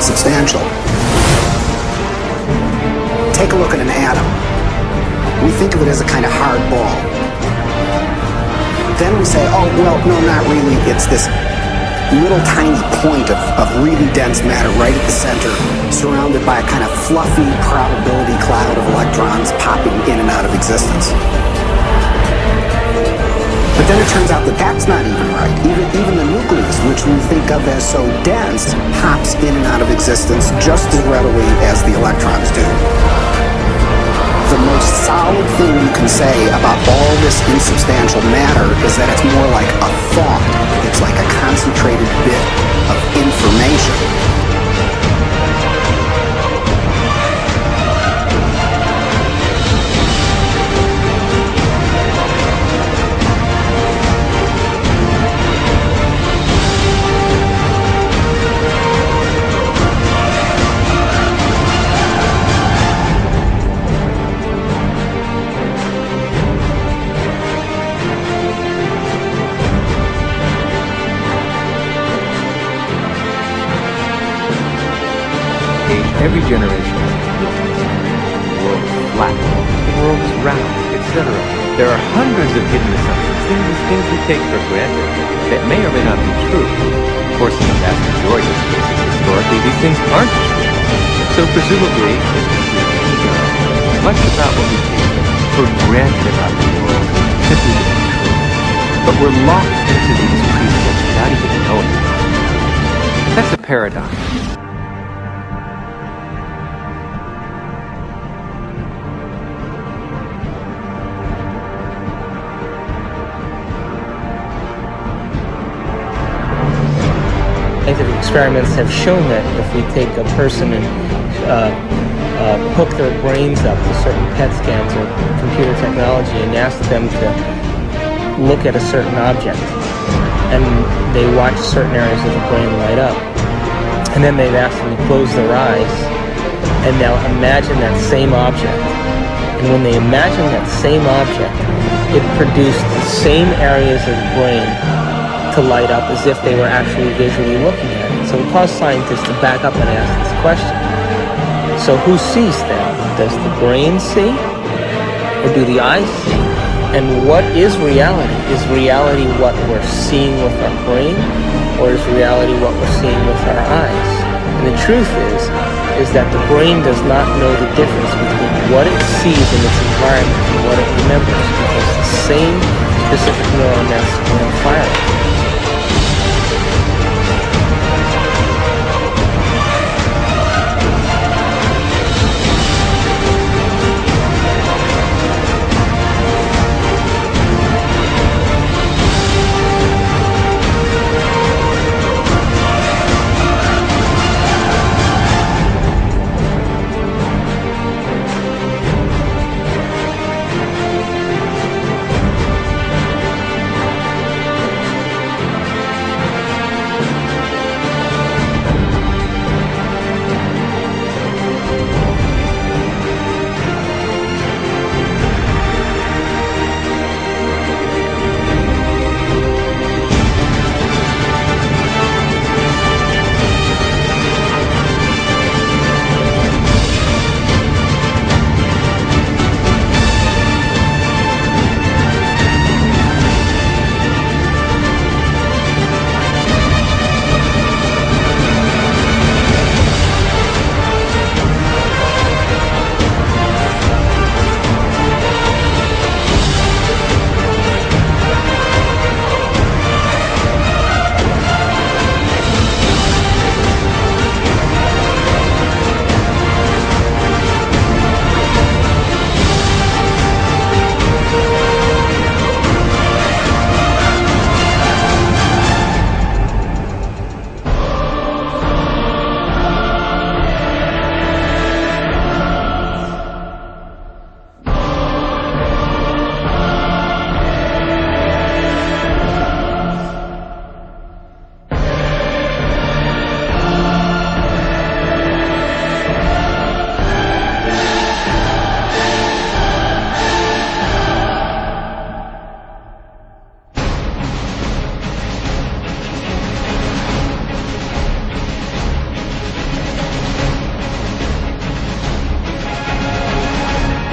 insubstantial. Take a look at an atom. We think of it as a kind of hard ball. Then we say, oh, well, no, not really. It's this little tiny point of really dense matter right at the center, surrounded by a kind of fluffy probability cloud of electrons popping in and out of existence. But then it turns out that that's not even right. Even the nucleus, which we think of as so dense, pops in and out of existence just as readily as the electrons do. The most solid thing you can say about all this insubstantial matter is that it's more like a thought. It's like a concentrated bit of information. Every generation the world is flat, the world is round, etc. There are hundreds of hidden assumptions, things we take for granted that may or may not be true. Of course, in the vast majority of cases, historically, these things aren't true. So presumably, much about what we take for granted about the world simply isn't true. But we're locked into these precepts without even knowing it. That's a paradox. Scientific experiments have shown that if we take a person and hook their brains up to certain PET scans or computer technology and ask them to look at a certain object, and they watch certain areas of the brain light up, and then they've asked them to close their eyes and now imagine that same object. And when they imagine that same object, it produced the same areas of the brain to light up as if they were actually visually looking at it. So it caused scientists to back up and ask this question. So who sees then? Does the brain see? Or do the eyes see? And what is reality? Is reality what we're seeing with our brain? Or is reality what we're seeing with our eyes? And the truth is that the brain does not know the difference between what it sees in its environment and what it remembers, because the same specific neural nets are firing.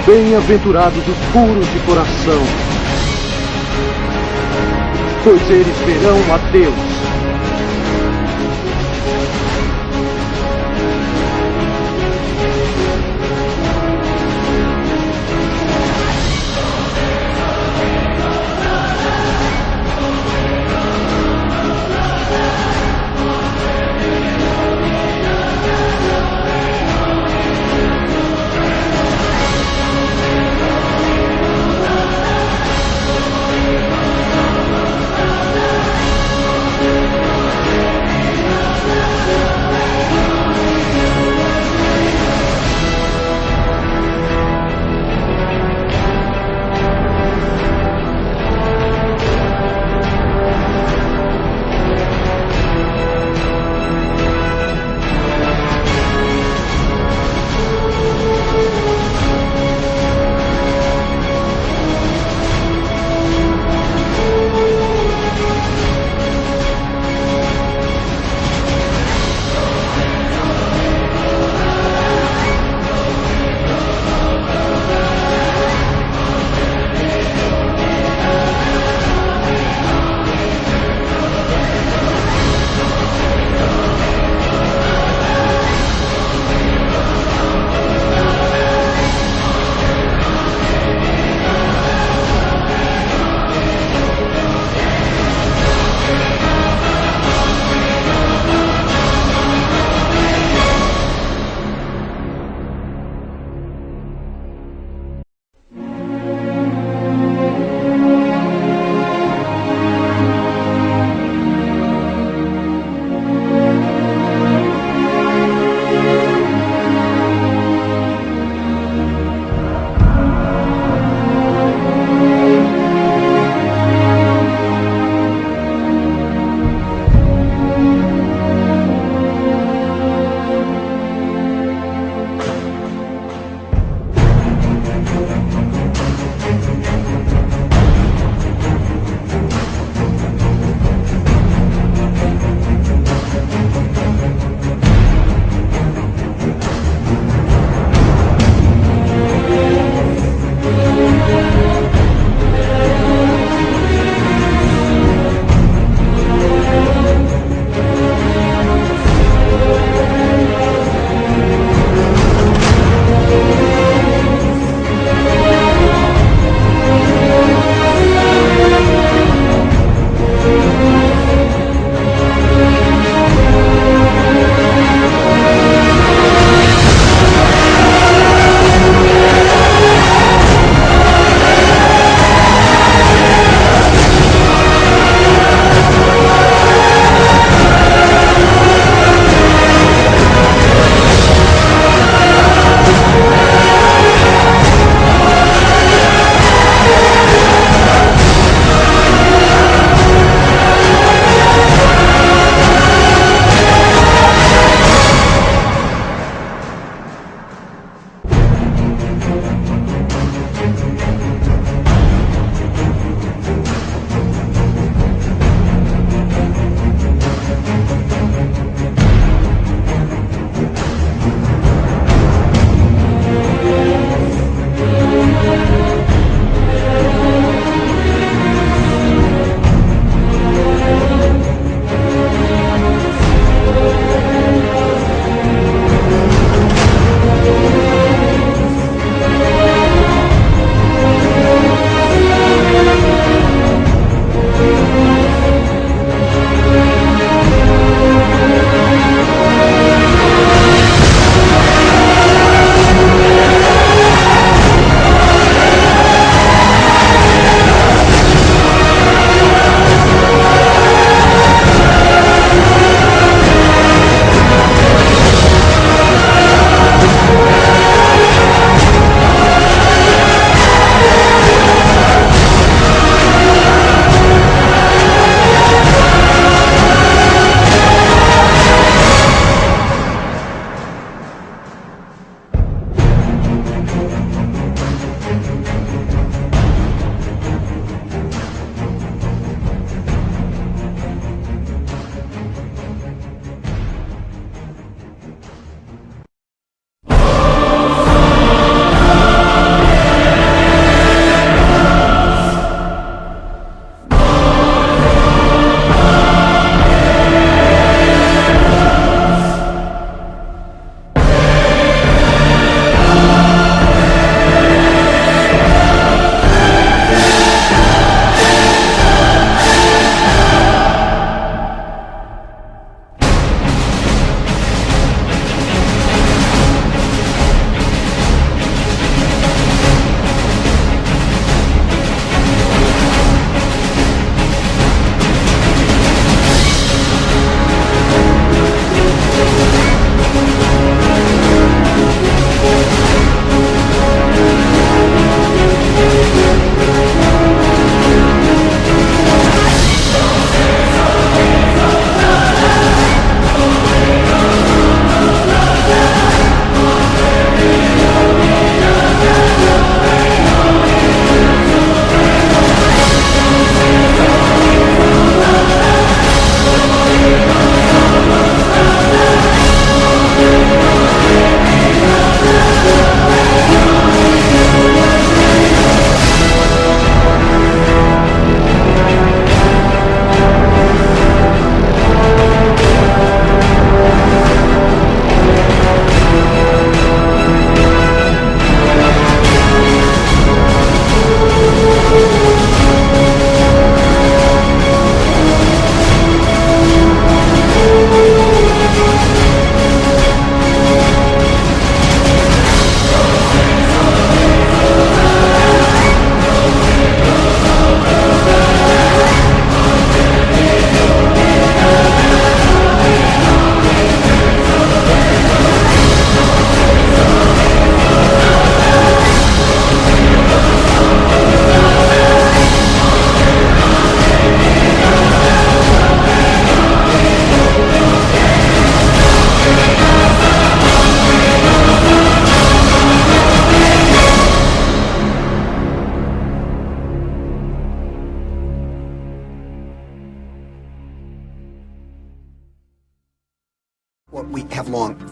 Bem-aventurados os puros de coração, pois eles verão a Deus.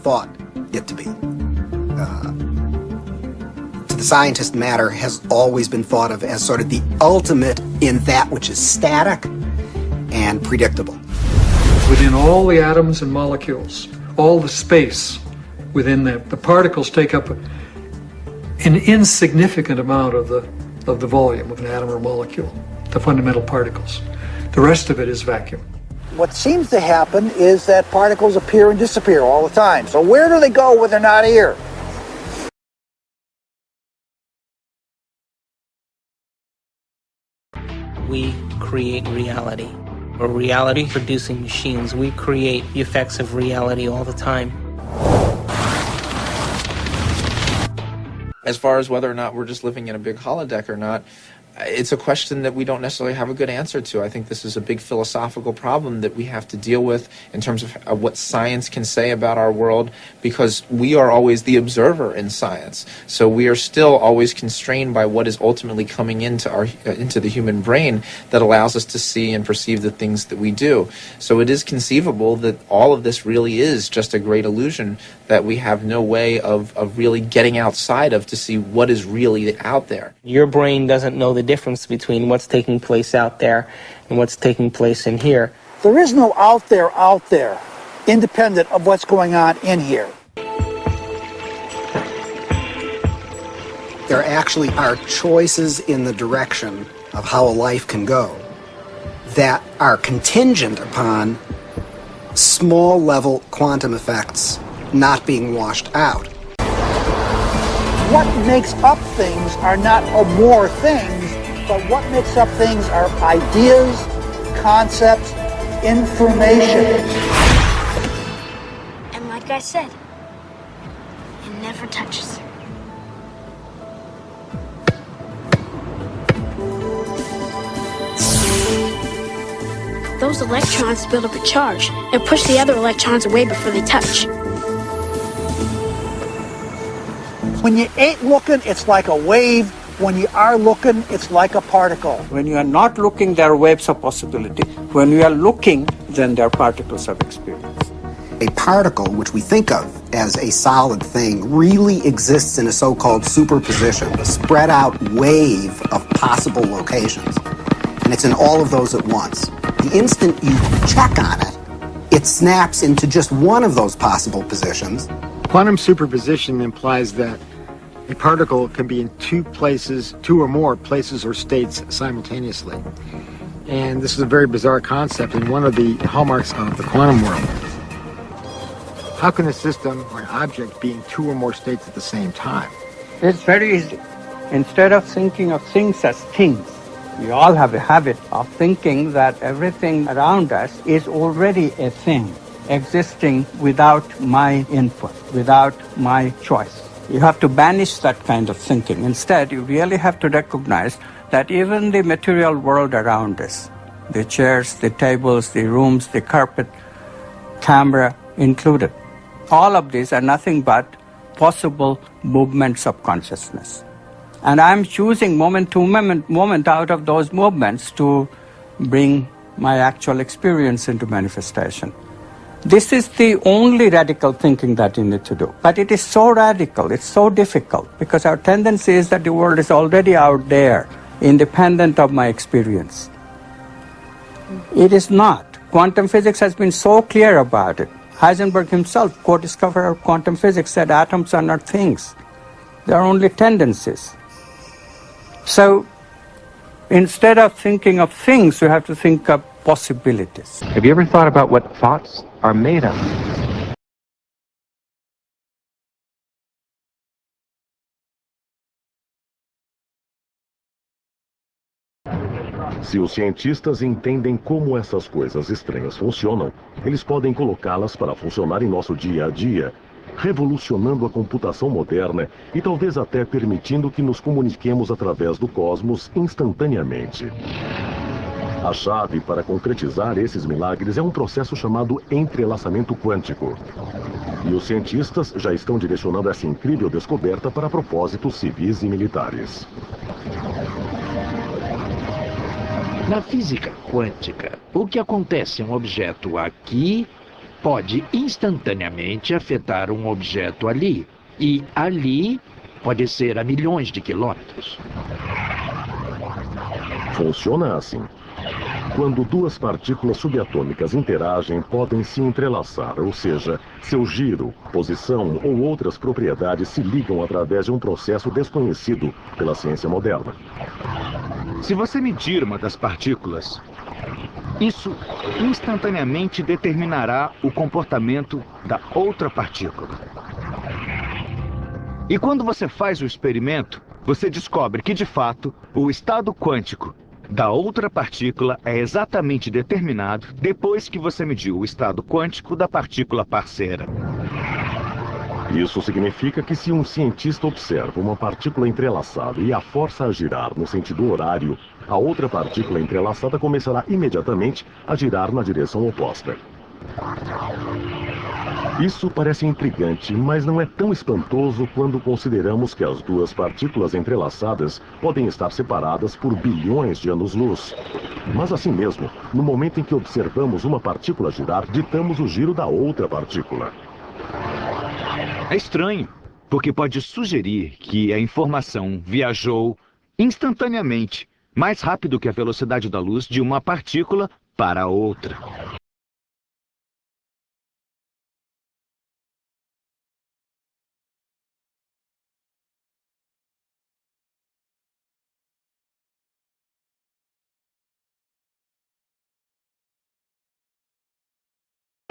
thought it to be. To the scientist, matter has always been thought of as sort of the ultimate in that which is static and predictable. Within all the atoms and molecules, all the space within them, the particles take up an insignificant amount of the volume of an atom or molecule, the fundamental particles. The rest of it is vacuum. What seems to happen is that particles appear and disappear all the time. So where do they go when they're not here? We create reality, or reality producing machines. We create the effects of reality all the time. As far as whether or not we're just living in a big holodeck or not, it's a question that we don't necessarily have a good answer to. I think this is a big philosophical problem that we have to deal with in terms of what science can say about our world, because we are always the observer in science. So we are still always constrained by what is ultimately coming into the human brain that allows us to see and perceive the things that we do. So it is conceivable that all of this really is just a great illusion that we have no way of really getting outside of to see what is really out there. Your brain doesn't know the difference between what's taking place out there and what's taking place in here. There is no out there, independent of what's going on in here. There actually are choices in the direction of how a life can go that are contingent upon small-level quantum effects not being washed out. What makes up things are not more things, but what makes up things are ideas, concepts, information. And like I said, it never touches. Those electrons build up a charge and push the other electrons away before they touch. When you ain't looking, it's like a wave. When you are looking, it's like a particle. When you are not looking, there are waves of possibility. When you are looking, then there are particles of experience. A particle, which we think of as a solid thing, really exists in a so-called superposition, a spread out wave of possible locations. And it's in all of those at once. The instant you check on it, it snaps into just one of those possible positions. Quantum superposition implies that a particle can be in two or more places or states simultaneously. And this is a very bizarre concept and one of the hallmarks of the quantum world. How can a system or an object be in two or more states at the same time? It's very easy. Instead of thinking of things as things, we all have a habit of thinking that everything around us is already a thing, existing without my input, without my choice. You have to banish that kind of thinking. Instead, you really have to recognize that even the material world around us, the chairs, the tables, the rooms, the carpet, camera included, all of these are nothing but possible movements of consciousness. And I'm choosing moment to moment out of those movements to bring my actual experience into manifestation. This is the only radical thinking that you need to do. But it is so radical, it's so difficult, because our tendency is that the world is already out there, independent of my experience. It is not. Quantum physics has been so clear about it. Heisenberg himself, co-discoverer of quantum physics, said atoms are not things. They are only tendencies. So instead of thinking of things, you have to think of possibilities. Have you ever thought about what thoughts are made of? Se os cientistas entendem como essas coisas estranhas funcionam, eles podem colocá-las para funcionar em nosso dia a dia, revolucionando a computação moderna e talvez até permitindo que nos comuniquemos através do cosmos instantaneamente. A chave para concretizar esses milagres é um processo chamado entrelaçamento quântico. E os cientistas já estão direcionando essa incrível descoberta para propósitos civis e militares. Na física quântica, o que acontece a um objeto aqui pode instantaneamente afetar um objeto ali. E ali pode ser a milhões de quilômetros. Funciona assim. Quando duas partículas subatômicas interagem, podem se entrelaçar, ou seja, seu giro, posição ou outras propriedades se ligam através de um processo desconhecido pela ciência moderna. Se você medir uma das partículas, isso instantaneamente determinará o comportamento da outra partícula. E quando você faz o experimento, você descobre que, de fato, o estado quântico da outra partícula é exatamente determinado depois que você mediu o estado quântico da partícula parceira. Isso significa que se um cientista observa uma partícula entrelaçada e a força a girar no sentido horário, a outra partícula entrelaçada começará imediatamente a girar na direção oposta. Isso parece intrigante, mas não é tão espantoso quando consideramos que as duas partículas entrelaçadas podem estar separadas por bilhões de anos-luz. Mas assim mesmo, no momento em que observamos uma partícula girar, ditamos o giro da outra partícula. É estranho, porque pode sugerir que a informação viajou instantaneamente, mais rápido que a velocidade da luz de uma partícula para outra.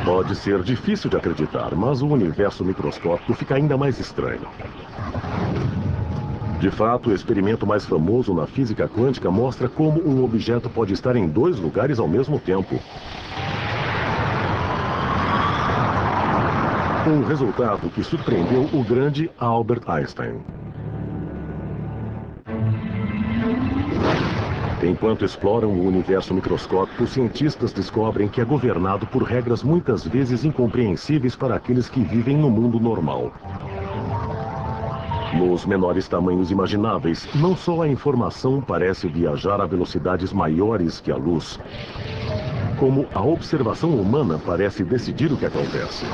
Pode ser difícil de acreditar, mas o universo microscópico fica ainda mais estranho. De fato, o experimento mais famoso na física quântica mostra como um objeto pode estar em dois lugares ao mesmo tempo. Um resultado que surpreendeu o grande Albert Einstein. Enquanto exploram o universo microscópico, os cientistas descobrem que é governado por regras muitas vezes incompreensíveis para aqueles que vivem no mundo normal. Nos menores tamanhos imagináveis, não só a informação parece viajar a velocidades maiores que a luz, como a observação humana parece decidir o que acontece.